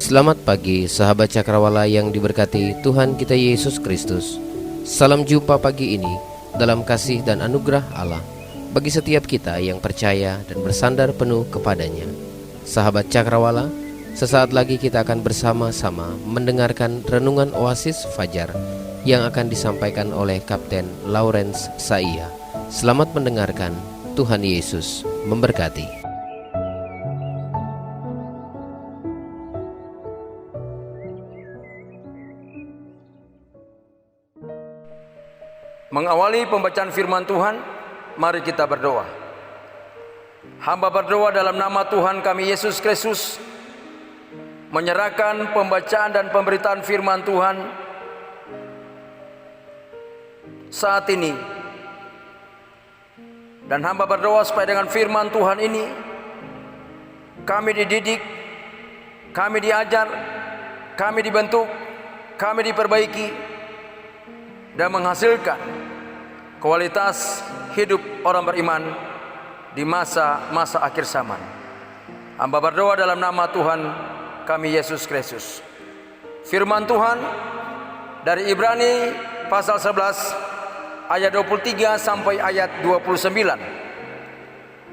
Selamat pagi sahabat Cakrawala yang diberkati Tuhan kita Yesus Kristus. Salam jumpa pagi ini dalam kasih dan anugerah Allah bagi setiap kita yang percaya dan bersandar penuh kepadanya. Sahabat Cakrawala, sesaat lagi kita akan bersama-sama mendengarkan renungan Oasis Fajar yang akan disampaikan oleh Kapten Lawrence Saia. Selamat mendengarkan, Tuhan Yesus memberkati. Mengawali pembacaan firman Tuhan, mari kita berdoa. Hamba berdoa dalam nama Tuhan kami Yesus Kristus, menyerahkan pembacaan dan pemberitaan firman Tuhan saat ini. Dan hamba berdoa supaya dengan firman Tuhan ini kami dididik, kami diajar, kami dibentuk, kami diperbaiki, dan menghasilkan kualitas hidup orang beriman di masa-masa akhir zaman. Hamba berdoa dalam nama Tuhan kami Yesus Kristus. Firman Tuhan dari Ibrani pasal 11 ayat 23 sampai ayat 29.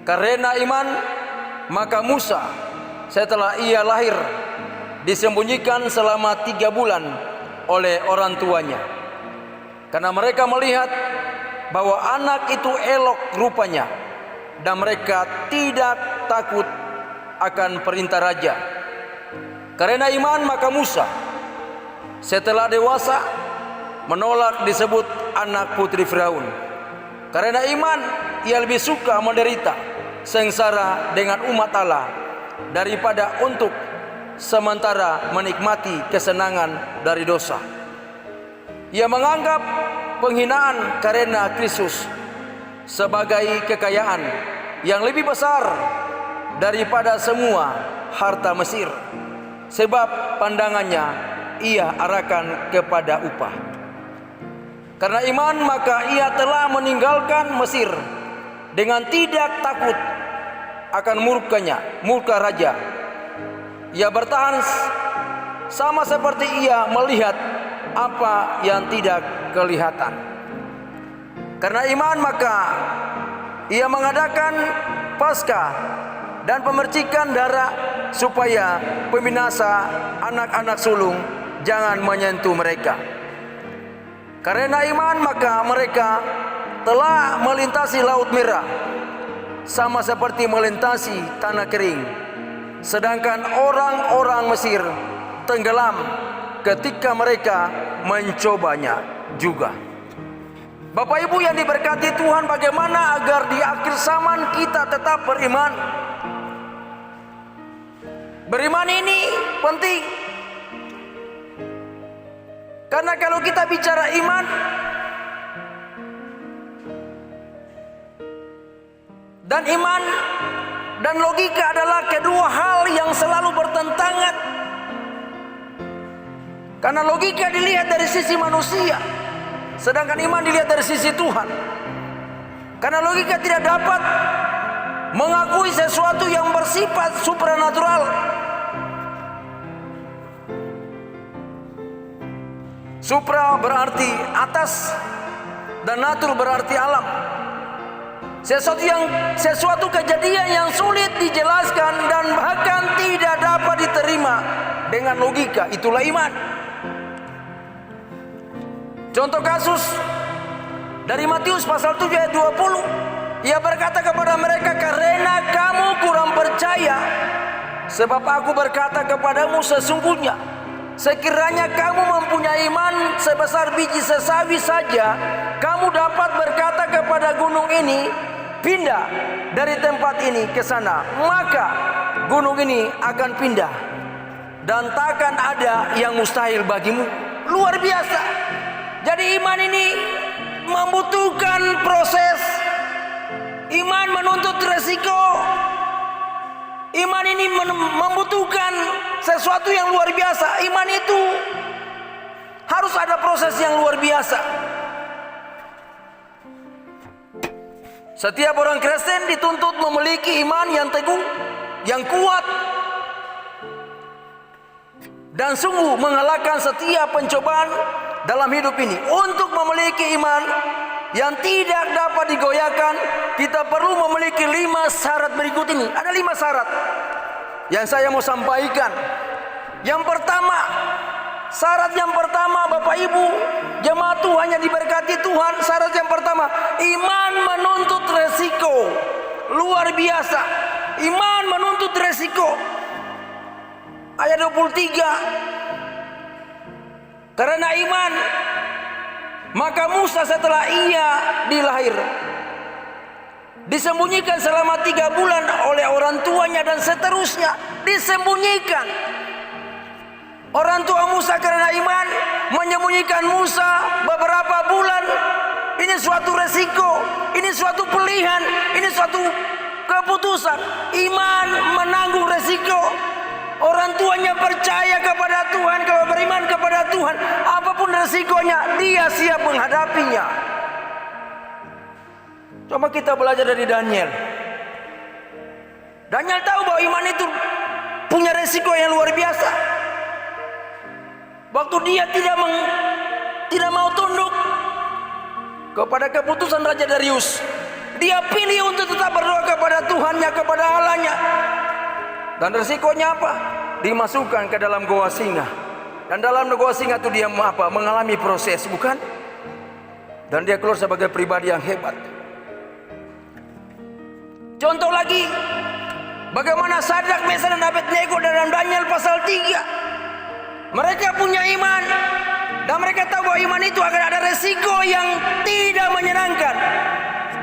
Karena iman maka Musa setelah ia lahir disembunyikan selama 3 bulan oleh orang tuanya, karena mereka melihat bahwa anak itu elok rupanya, dan mereka tidak takut akan perintah raja. Karena iman maka Musa setelah dewasa menolak disebut anak putri Firaun. Karena iman ia lebih suka menderita sengsara dengan umat Allah daripada untuk sementara menikmati kesenangan dari dosa. Ia menganggap penghinaan karena Kristus sebagai kekayaan yang lebih besar daripada semua harta Mesir, sebab pandangannya ia arahkan kepada upah. Karena iman maka ia telah meninggalkan Mesir dengan tidak takut akan murka raja. Ia bertahan sama seperti ia melihat apa yang tidak kelihatan. Karena iman maka ia mengadakan Paskah dan pemercikan darah supaya pembinasa anak-anak sulung jangan menyentuh mereka. Karena iman maka mereka telah melintasi Laut Merah sama seperti melintasi tanah kering, sedangkan orang-orang Mesir tenggelam ketika mereka mencobanya juga. Bapak Ibu yang diberkati Tuhan, bagaimana agar di akhir zaman kita tetap beriman? Beriman ini penting, karena kalau kita bicara iman dan logika adalah kedua hal yang selalu bertentangan. Karena logika dilihat dari sisi manusia, sedangkan iman dilihat dari sisi Tuhan. Karena logika tidak dapat mengakui sesuatu yang bersifat supranatural. Supra berarti atas dan natur berarti alam. Sesuatu kejadian yang sulit dijelaskan dan bahkan tidak dapat diterima dengan logika, itulah iman. Contoh kasus dari Matius pasal 7 ayat 20. Ia berkata kepada mereka, karena kamu kurang percaya, sebab aku berkata kepadamu sesungguhnya, sekiranya kamu mempunyai iman sebesar biji sesawi saja, kamu dapat berkata kepada gunung ini, pindah dari tempat ini ke sana, maka gunung ini akan pindah, dan takkan ada yang mustahil bagimu. Luar biasa. Jadi iman ini membutuhkan proses. Iman menuntut resiko. Iman ini membutuhkan sesuatu yang luar biasa. Iman itu harus ada proses yang luar biasa. Setiap orang Kristen dituntut memiliki iman yang teguh, yang kuat, dan sungguh mengalahkan setiap pencobaan dalam hidup ini. Untuk memiliki iman yang tidak dapat digoyahkan, kita perlu memiliki 5 syarat berikut ini. Ada 5 syarat yang saya mau sampaikan. Yang pertama, syarat yang pertama, Bapak Ibu jemaat Tuhan yang diberkati Tuhan, syarat yang pertama, iman menuntut resiko. Luar biasa, iman menuntut resiko. Ayat 23, karena iman maka Musa setelah ia dilahir disembunyikan selama 3 bulan oleh orang tuanya, dan seterusnya disembunyikan. Orang tua Musa karena iman menyembunyikan Musa beberapa bulan. Ini suatu resiko, ini suatu pilihan, ini suatu keputusan. Iman menanggung resiko. Orang tuanya percaya kepada Tuhan, kalau beriman kepada Tuhan, apapun resikonya dia siap menghadapinya. Coba kita belajar dari Daniel. Daniel tahu bahwa iman itu punya resiko yang luar biasa. Waktu dia tidak mau tunduk kepada keputusan Raja Darius, dia pilih untuk tetap berdoa kepada Tuhannya, kepada Allahnya. Dan resikonya apa? Dimasukkan ke dalam goa singa. Dan dalam goa singa itu dia mengalami proses, bukan? Dan dia keluar sebagai pribadi yang hebat. Contoh lagi, bagaimana Sadrak, Mesak, dan Abednego dalam Daniel pasal 3. Mereka punya iman, dan mereka tahu bahwa iman itu akan ada resiko yang tidak menyenangkan.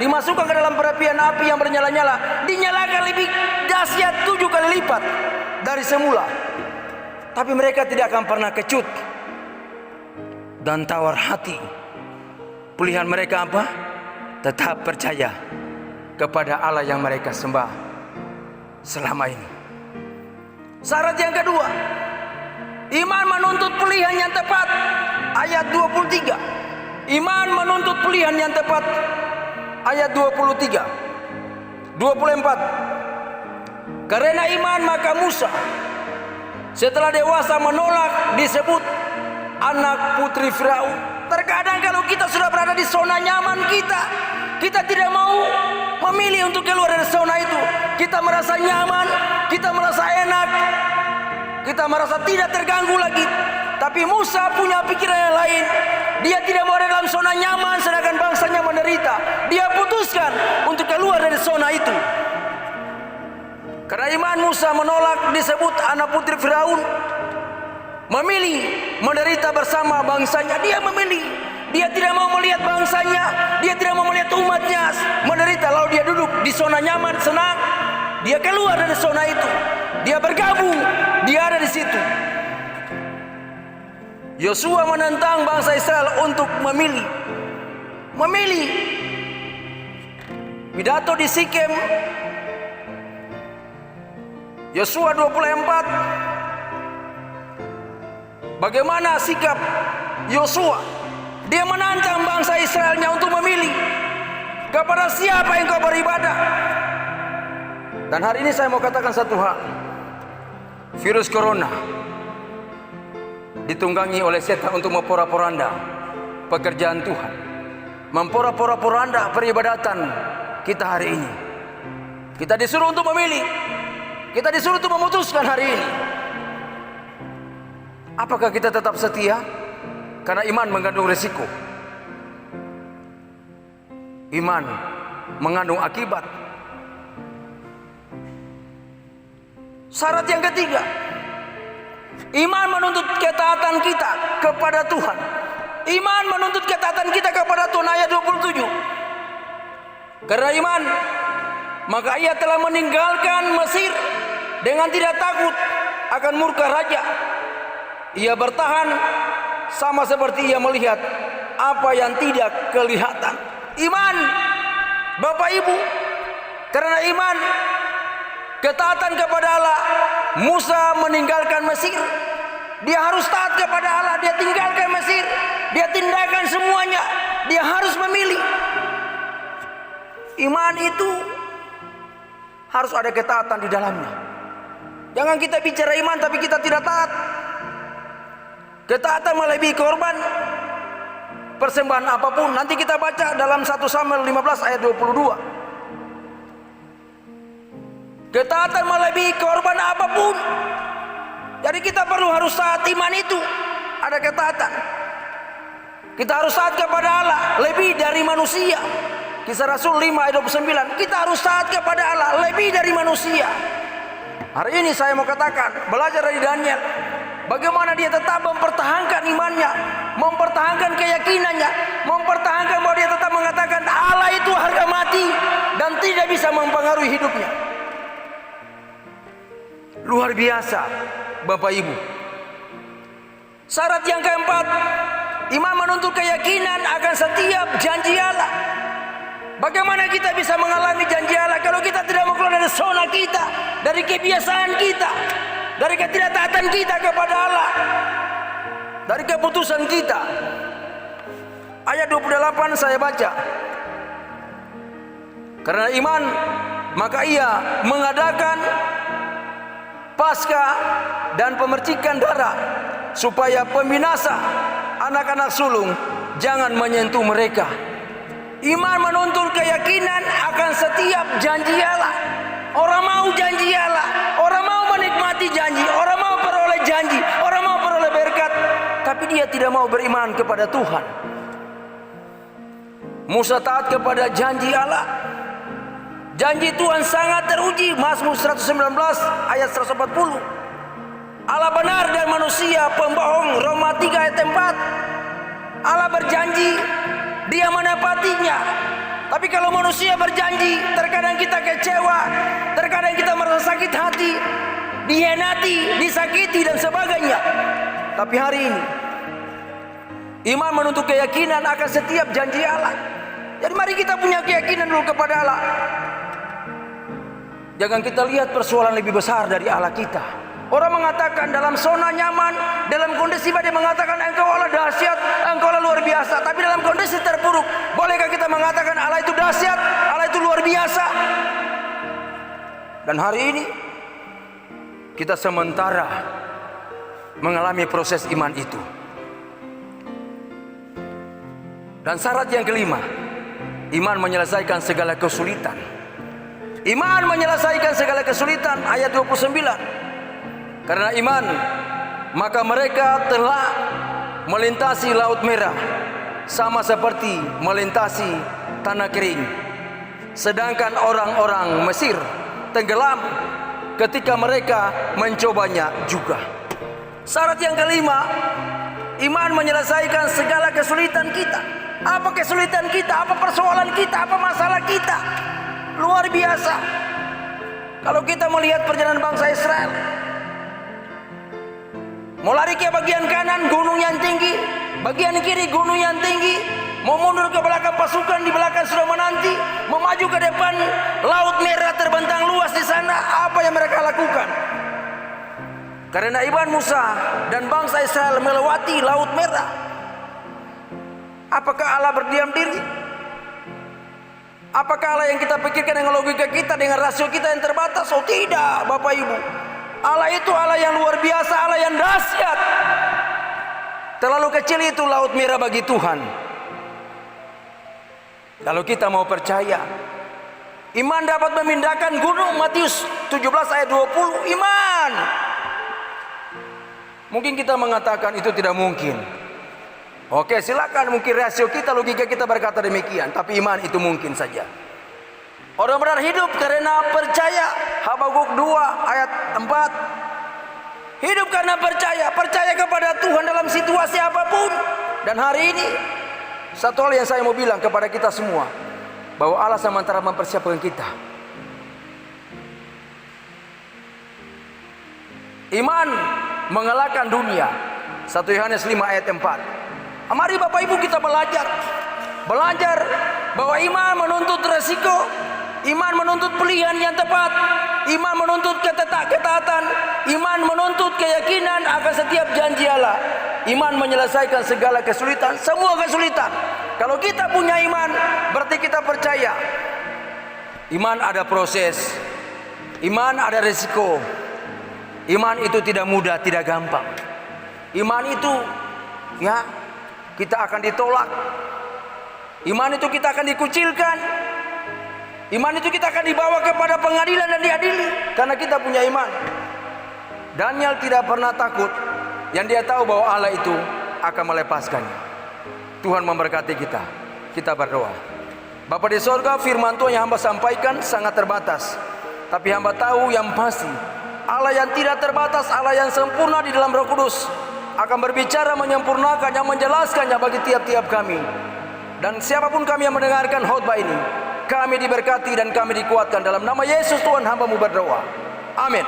Dimasukkan ke dalam perapian api yang bernyala-nyala, dinyalakan lebih dahsyat 7 kali lipat dari semula. Tapi mereka tidak akan pernah kecut dan tawar hati. Pilihan mereka apa? Tetap percaya kepada Allah yang mereka sembah selama ini. Syarat yang kedua, iman menuntut pilihan yang tepat. Ayat 23. Iman menuntut pilihan yang tepat. Ayat 23, 24. Karena iman maka Musa setelah dewasa menolak disebut anak putri Firaun. Terkadang kalau kita sudah berada di zona nyaman kita tidak mau memilih untuk keluar dari zona itu. Kita merasa nyaman, kita merasa enak, kita merasa tidak terganggu lagi. Tapi Musa punya pikiran yang lain. Dia tidak mau ada dalam zona nyaman sedangkan bangsanya menderita. Dia putuskan untuk keluar dari zona itu. Karena iman Musa menolak disebut anak putri Firaun. Memilih menderita bersama bangsanya. Dia memilih. Dia tidak mau melihat bangsanya, dia tidak mau melihat umatnya menderita. Lalu dia duduk di zona nyaman, senang. Dia keluar dari zona itu. Dia bergabung, dia ada di situ. Yosua menentang bangsa Israel untuk memilih. Pidato di Sikem, Yosua 24. Bagaimana sikap Yosua? Dia menantang bangsa Israelnya untuk memilih kepada siapa yang kau beribadah. Dan hari ini saya mau katakan satu hal. Virus corona ditunggangi oleh setan untuk memporak-poranda pekerjaan Tuhan, memporak-poranda peribadatan kita hari ini. Kita disuruh untuk memilih, kita disuruh untuk memutuskan hari ini. Apakah kita tetap setia? Karena iman mengandung resiko, iman mengandung akibat. Syarat yang ketiga, iman menuntut ketaatan kita kepada Tuhan. Iman menuntut ketaatan kita kepada Tuhan. Ayat 27. Karena iman maka ia telah meninggalkan Mesir dengan tidak takut akan murka raja. Ia bertahan sama seperti ia melihat apa yang tidak kelihatan. Iman, Bapak Ibu, karena iman ketaatan kepada Allah, Musa meninggalkan Mesir. Dia harus taat kepada Allah. Dia tinggalkan Mesir, dia tinggalkan semuanya. Dia harus memilih. Iman itu harus ada ketaatan di dalamnya. Jangan kita bicara iman tapi kita tidak taat. Ketaatan melebihi korban persembahan apapun. Nanti kita baca dalam 1 Samuel 15 ayat 22. Ketaatan melebihi korban apapun. Jadi kita harus taat, iman itu ada ketaatan. Kita harus taat kepada Allah lebih dari manusia. Kisah Rasul 5 ayat 29. Kita harus taat kepada Allah lebih dari manusia. Hari ini saya mau katakan, belajar dari Daniel, bagaimana dia tetap mempertahankan imannya, mempertahankan keyakinannya, mempertahankan bahwa dia tetap mengatakan Allah itu harga mati dan tidak bisa mempengaruhi hidupnya. Luar biasa, Bapak Ibu. Syarat yang keempat, iman menuntut keyakinan akan setiap janji Allah. Bagaimana kita bisa mengalami janji Allah kalau kita tidak mau keluar dari zona kita, dari kebiasaan kita, dari ketidaktaatan kita kepada Allah, dari keputusan kita. Ayat 28 saya baca. Karena iman, maka ia mengadakan Paskah dan pemercikan darah, supaya pembinasa anak-anak sulung jangan menyentuh mereka. Iman menuntut keyakinan akan setiap janji Allah. Orang mau janji Allah, orang mau menikmati janji, orang mau peroleh janji, orang mau peroleh berkat, tapi dia tidak mau beriman kepada Tuhan. Musa taat kepada janji Allah. Janji Tuhan sangat teruji. Mazmur 119 ayat 140. Allah benar dan manusia pembohong. Roma 3 ayat 4. Allah berjanji, dia menepatinya. Tapi kalau manusia berjanji, terkadang kita kecewa, terkadang kita merasa sakit hati, dihianati, disakiti dan sebagainya. Tapi hari ini iman menuntut keyakinan akan setiap janji Allah. Jadi mari kita punya keyakinan dulu kepada Allah. Jangan kita lihat persoalan lebih besar dari Allah kita. Orang mengatakan dalam zona nyaman, dalam kondisi dia mengatakan engkau Allah dahsyat, engkau Allah luar biasa. Tapi dalam kondisi terpuruk, bolehkah kita mengatakan Allah itu dahsyat, Allah itu luar biasa? Dan hari ini kita sementara mengalami proses iman itu. Dan syarat yang kelima, iman menyelesaikan segala kesulitan. Iman menyelesaikan segala kesulitan. Ayat 29. Karena iman, maka mereka telah melintasi Laut Merah, sama seperti melintasi tanah kering. Sedangkan orang-orang Mesir tenggelam ketika mereka mencobanya juga. Syarat yang kelima, iman menyelesaikan segala kesulitan kita. Apa kesulitan kita? Apa persoalan kita? Apa masalah kita? Luar biasa. Kalau kita melihat perjalanan bangsa Israel, mau lari ke bagian kanan gunung yang tinggi, bagian kiri gunung yang tinggi, mau mundur ke belakang pasukan di belakang sudah menanti, mau maju ke depan Laut Merah terbentang luas di sana. Apa yang mereka lakukan? Karena iman Musa dan bangsa Israel melewati Laut Merah, apakah Allah berdiam diri? Apakah Allah yang kita pikirkan dengan logika kita, dengan rasio kita yang terbatas? Oh tidak, Bapak Ibu. Allah itu Allah yang luar biasa, Allah yang dahsyat. Terlalu kecil itu Laut Merah bagi Tuhan. Kalau kita mau percaya, iman dapat memindahkan gunung. Matius 17 ayat 20. Iman. Mungkin kita mengatakan itu tidak mungkin. Oke, silakan, mungkin rasio kita, logika kita berkata demikian, tapi iman itu mungkin saja. Orang benar hidup karena percaya. Habakuk 2 ayat 4. Hidup karena percaya, percaya kepada Tuhan dalam situasi apapun. Dan hari ini satu hal yang saya mau bilang kepada kita semua, bahwa Allah sementara mempersiapkan kita. Iman mengalahkan dunia. 1 Yohanes 5 ayat 4. Mari Bapak Ibu kita belajar bahwa iman menuntut resiko, iman menuntut pilihan yang tepat, iman menuntut ketaatan, iman menuntut keyakinan akan setiap janji Allah. Iman menyelesaikan segala kesulitan, semua kesulitan. Kalau kita punya iman, berarti kita percaya. Iman ada proses, iman ada resiko. Iman itu tidak mudah, tidak gampang. Iman itu ya, kita akan ditolak. Iman itu kita akan dikucilkan. Iman itu kita akan dibawa kepada pengadilan dan diadili karena kita punya iman. Daniel tidak pernah takut, yang dia tahu bahwa Allah itu akan melepaskannya. Tuhan memberkati kita. Kita berdoa. Bapa di sorga, firman Tuhan yang hamba sampaikan sangat terbatas, tapi hamba tahu yang pasti Allah yang tidak terbatas, Allah yang sempurna di dalam Roh Kudus akan berbicara, menyempurnakannya, menjelaskannya bagi tiap-tiap kami. Dan siapapun kami yang mendengarkan khotbah ini, kami diberkati dan kami dikuatkan. Dalam nama Yesus Tuhan hamba-Mu berdoa. Amin.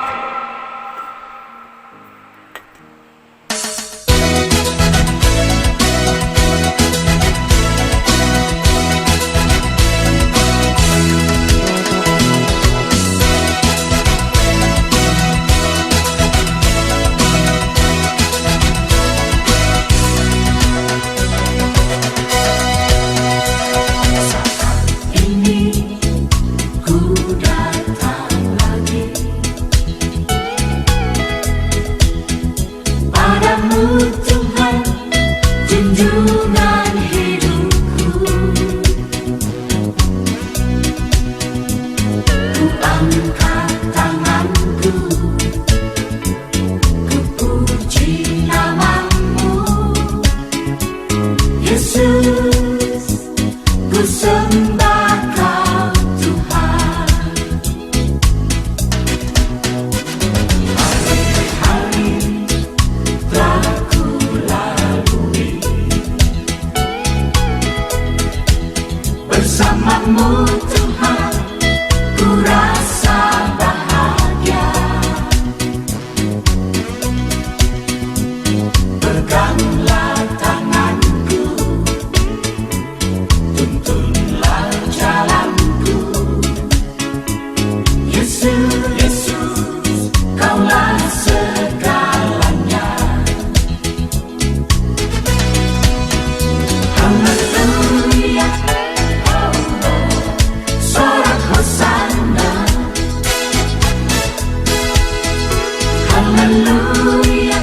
Bersamamu Tuhan, ku rasa bahagia. Peganglah tanganku, tuntunlah jalanku. Yesus, Yesus, Kaulah segalanya. Haleluya. Haleluya,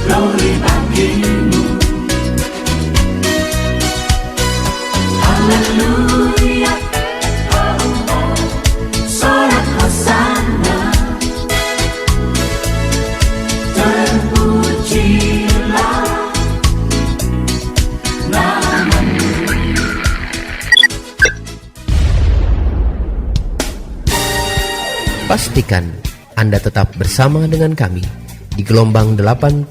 glory bagimu. Haleluya, sorak hosana. Terpujilah nama-Mu. Pastikan Anda tetap bersama dengan kami di gelombang 89,2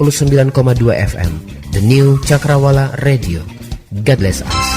FM The New Cakrawala Radio. God bless us.